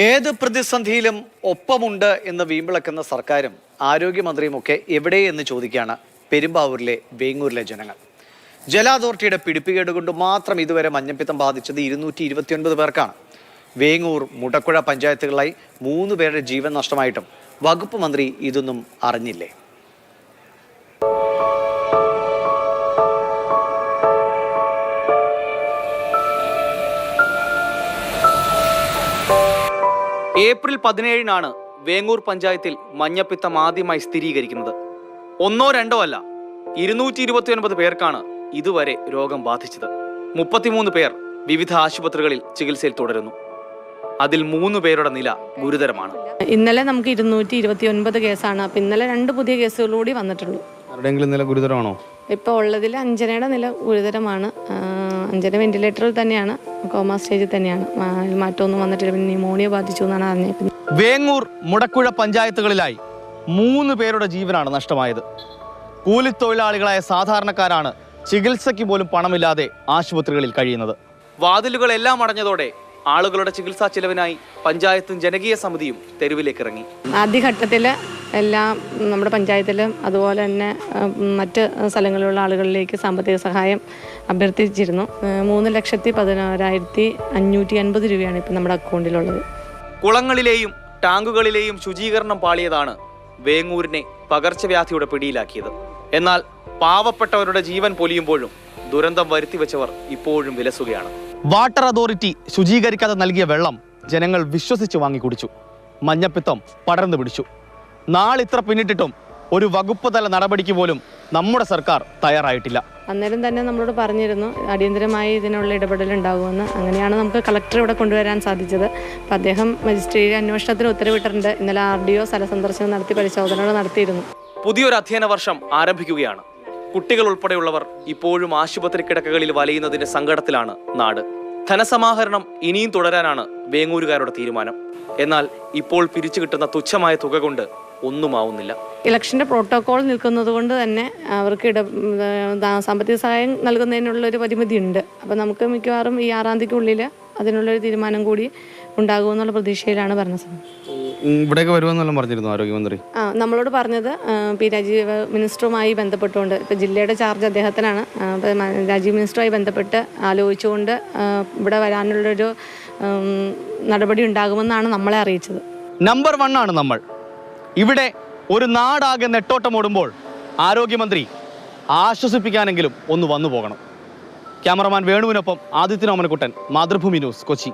ഏത് പ്രതിസന്ധിയിലും ഒപ്പമുണ്ട് എന്ന് വീമ്പിളക്കുന്ന സർക്കാരും ആരോഗ്യമന്ത്രിയുമൊക്കെ എവിടെയെന്ന് ചോദിക്കുകയാണ് പെരുമ്പാവൂരിലെ വേങ്ങൂരിലെ ജനങ്ങൾ. ജല അതോറിറ്റിയുടെ പിടിപ്പുകേട് കൊണ്ട് മാത്രം ഇതുവരെ മഞ്ഞപ്പിത്തം ബാധിച്ചത് 229 പേർക്കാണ്. വേങ്ങൂർ, മുടക്കുഴ പഞ്ചായത്തുകളായി 3 പേരുടെ ജീവൻ നഷ്ടമായിട്ടും വകുപ്പ് മന്ത്രി ഇതൊന്നും അറിഞ്ഞില്ലേ? ഏപ്രിൽ 17-നാണ് വേങ്ങൂർ പഞ്ചായത്തിൽ മഞ്ഞപ്പിത്തം ആദ്യമായി സ്ഥിരീകരിക്കുന്നത്. 1-2 അല്ല, 229 പേർക്കാണ് ഇതുവരെ രോഗം ബാധിച്ചത്. 33 പേർ വിവിധ ആശുപത്രികളിൽ ചികിത്സയിൽ തുടരുന്നു. അതിൽ 3 പേരുടെ നില ഗുരുതരമാണ്. ഇന്നലെ നമുക്ക് 229 കേസാണ്. അപ്പം ഇന്നലെ 2 പുതിയ കേസുകൾ കൂടി വന്നിട്ടുള്ളൂ. ആരുടെയെങ്കിലും നില ഗുരുതരമാണോ? ഇപ്പോൾ ഉള്ളതിൽ അഞ്ജനയുടെ നില ഗുരുതരമാണ്. അഞ്ജന വെന്റിലേറ്ററിൽ തന്നെയാണ്, കോമ സ്റ്റേജിൽ തന്നെയാണ്. മാറ്റമൊന്നും വന്നിട്ടില്ല. പിന്നെ ന്യൂമോണിയ ബാധിച്ചു എന്നാണ് അറിഞ്ഞത്. വേങ്ങൂർ, മുടക്കുഴ പഞ്ചായത്തുകളിലായി 3 പേരുടെ ജീവനാണ് നഷ്ടമായത്. കൂലിത്തൊഴിലാളികളായ സാധാരണക്കാരാണ് ചികിത്സയ്ക്ക് പോലും പണമില്ലാതെ ആശുപത്രികളിൽ കഴിയുന്നത്. വാതിലുകളെല്ലാം അടഞ്ഞതോടെ ആളുകളുടെ ചികിത്സാ ചെലവിനായി പഞ്ചായത്തും ജനകീയ സമിതിയും തെരുവിലേക്ക് ഇറങ്ങി. ആദ്യഘട്ടത്തിൽ എല്ലാം നമ്മുടെ പഞ്ചായത്തിലും അതുപോലെ തന്നെ മറ്റ് സ്ഥലങ്ങളിലുള്ള ആളുകളിലേക്ക് സാമ്പത്തിക സഹായം അഭ്യർത്ഥിച്ചിരുന്നു. 3,11,550 രൂപയാണ് ഇപ്പം നമ്മുടെ അക്കൗണ്ടിലുള്ളത്. കുളങ്ങളിലെയും ടാങ്കുകളിലെയും ശുചീകരണം പാളിയതാണ് വേങ്ങൂരിനെ പകർച്ചവ്യാധിയുടെ പിടിയിലാക്കിയത്. എന്നാൽ പാവപ്പെട്ടവരുടെ ജീവൻ പൊലിയുമ്പോഴും ദുരന്തം വരുത്തിവെച്ചവർ ഇപ്പോഴും വിലസുകയാണ്. വാട്ടർ അതോറിറ്റി ശുചീകരിക്കാതെ നൽകിയ വെള്ളം ജനങ്ങൾ വിശ്വസിച്ച് വാങ്ങി കുടിച്ചു. മഞ്ഞപ്പിത്തം പടർന്നു പിടിച്ചു. നാളിത്ര പിന്നിട്ടിട്ടും ഒരു വകുപ്പ് തല നടപടിക്ക് പോലും നമ്മുടെ സർക്കാർ തയ്യാറായിട്ടില്ല. അന്നേരം തന്നെ നമ്മളോട് പറഞ്ഞിരുന്നു അടിയന്തരമായി ഇതിനുള്ള ഇടപെടൽ ഉണ്ടാകുമെന്ന്. അങ്ങനെയാണ് നമുക്ക് കളക്ടർ ഇവിടെ കൊണ്ടുവരാൻ സാധിച്ചത്. അപ്പം അദ്ദേഹം മജിസ്ട്രേറ്റ് അന്വേഷണത്തിന് ഉത്തരവിട്ടിട്ടുണ്ട്. ഇന്നലെ RDO സ്ഥല സന്ദർശനം നടത്തി പരിശോധനകൾ നടത്തിയിരുന്നു. പുതിയൊരു അധ്യയന വർഷം ആരംഭിക്കുകയാണ്. കുട്ടികൾ ഉൾപ്പെടെയുള്ളവർ ഇപ്പോഴും ആശുപത്രി കിടക്കകളിൽ വലയുന്നതിന്റെ സങ്കടത്തിലാണ് നാട്. ധനസമാഹരണം ഇനിയും തുടരാനാണ് വേങ്ങൂരുകാരുടെ തീരുമാനം. എന്നാൽ ഇപ്പോൾ പിരിച്ചു കിട്ടുന്ന തുച്ഛമായ തുക കൊണ്ട് ഒന്നുമാവുന്നില്ല. ഇലക്ഷൻ്റെ പ്രോട്ടോകോൾ നിൽക്കുന്നത് കൊണ്ട് തന്നെ അവർക്ക് സാമ്പത്തിക സഹായം നൽകുന്നതിനുള്ളൊരു പരിമിതിയുണ്ട്. അപ്പോൾ നമുക്ക് മിക്കവാറും ഈ 6-ാം തീയതിക്കുള്ളിൽ അതിനുള്ളൊരു തീരുമാനം കൂടി ഉണ്ടാകുമെന്നുള്ള പ്രതീക്ഷയിലാണ് ഭരണസമിതി. ഇവിടേക്ക് വരുമെന്നെല്ലാം പറഞ്ഞിരുന്നു ആരോഗ്യമന്ത്രി. നമ്മളോട് പറഞ്ഞത് പി രാജീവ് മിനിസ്റ്ററുമായി ബന്ധപ്പെട്ടുകൊണ്ട്, ഇപ്പോൾ ജില്ലയുടെ ചാർജ് അദ്ദേഹത്തിനാണ്. രാജീവ് മിനിസ്റ്ററുമായി ബന്ധപ്പെട്ട് ആലോചിച്ചുകൊണ്ട് ഇവിടെ വരാനുള്ളൊരു നടപടി ഉണ്ടാകുമെന്നാണ് നമ്മളെ അറിയിച്ചത്. നമ്പർ 1 ആണ് നമ്മൾ. ഇവിടെ ഒരു നാടാകെ നെട്ടോട്ടമോടുമ്പോൾ ആരോഗ്യമന്ത്രി ആശ്വസിപ്പിക്കാനെങ്കിലും ഒന്ന് വന്നു പോകണം. ക്യാമറമാൻ വേണുവിനൊപ്പം ആദിത്യൻ ഓമനക്കുട്ടൻ, മാതൃഭൂമി ന്യൂസ്, കൊച്ചി.